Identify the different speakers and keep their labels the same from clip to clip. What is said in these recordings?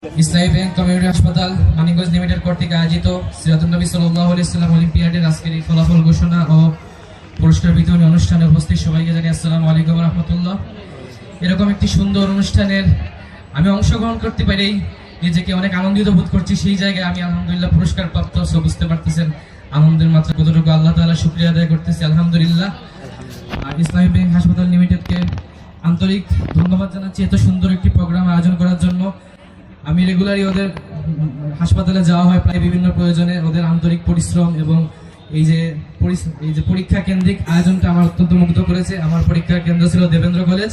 Speaker 1: ইসলামী bank community হাসপাতাল Manikganj limited কর্তৃক আয়োজিত সিরাতুন নবী সাল্লাল্লাহু আলাইহি ওয়াসাল্লাম অলিম্পিয়াডের আজকের এই ফলাফল ঘোষণা ও পুরস্কার বিতরণী অনুষ্ঠানে উপস্থিত সবাইকে জানাই আসসালামু আলাইকুম ওয়া রাহমাতুল্লাহ। এরকম একটি সুন্দর অনুষ্ঠানের আমি অংশগ্রহণ করতে পেরেই নিজেকে অনেক আনন্দিত বোধ করছি। সেই জায়গায় আমি আলহামদুলিল্লাহ পুরস্কার প্রাপ্ত, সো বুঝতে পারতেছেন আনন্দের মাত্রা কতটুকু। আল্লাহ তাআলা শুকরিয়া আদায় করতেছি আলহামদুলিল্লাহ। আর ইসলামী ব্যাংক হাসপাতাল লিমিটেডকে আন্তরিক ধন্যবাদ জানাচ্ছি এত সুন্দর একটি প্রোগ্রাম আয়োজন করার জন্য। আমি রেগুলারই ওদের হাসপাতালে যাওয়া হয় প্রায় বিভিন্ন প্রয়োজনে। ওদের আন্তরিক পরিশ্রম এবং এই যে পরীক্ষা কেন্দ্রিক আয়োজনটা আমার অত্যন্ত মুগ্ধ করেছে। আমার পরীক্ষার কেন্দ্র ছিল দেবেন্দ্র কলেজ।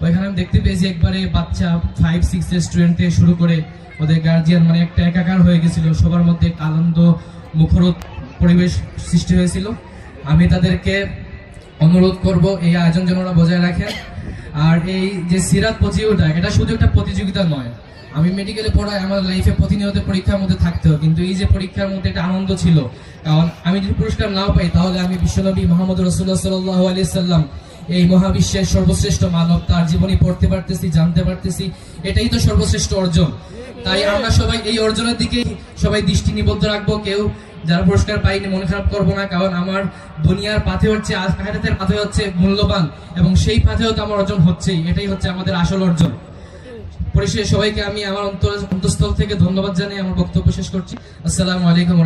Speaker 1: ওইখানে আমি দেখতে পেয়েছি একবারে বাচ্চা 5-6 এর স্টুডেন্ট থেকে শুরু করে ওদের গার্জিয়ান, মানে একটা একাকার হয়ে গেছিল। সবার মধ্যে একটা আনন্দ মুখরিত পরিবেশ সৃষ্টি হয়েছিল। আমি তাদেরকে অনুরোধ করব এই আয়োজন যেন ওরা বজায় রাখেন। আর এই যে সিরাত প্রতিযোগিতা, এটা শুধু একটা প্রতিযোগিতা নয়। আমি মেডিকেলে পড়াই, আমার লাইফে প্রতিনিয়ত পরীক্ষার মধ্যে থাকতে হয়, কিন্তু এই যে পরীক্ষার মধ্যে একটা আনন্দ ছিল। কারণ আমি যদি পুরস্কার নাও পাই তাহলে আমি বিশ্বনবী মুহাম্মদ রাসূলুল্লাহ সাল্লাল্লাহু আলাইহি সাল্লাম, এই মহাবিশ্বের সর্বশ্রেষ্ঠ মানব, তার জীবনী পড়তে পারতেছি, জানতে পারতেছি, এটাই তো সর্বশ্রেষ্ঠ অর্জন। তাই আমরা সবাই এই অর্জনের দিকে সবাই দৃষ্টি নিবদ্ধ রাখবো। কেউ যারা পুরস্কার পাইনি মনে খারাপ করবো না, কারণ আমার দুনিয়ার পাথে হচ্ছে, আখিরাতের পাথে হচ্ছে মূল্যবান, এবং সেই পাথেও তো আমার অর্জন হচ্ছেই। এটাই হচ্ছে আমাদের আসল অর্জন। পরিশেষে সবাইকে আমি আমার অন্তঃস্থল থেকে ধন্যবাদ জানিয়ে আমার বক্তব্য শেষ করছি। আসসালামু আলাইকুম।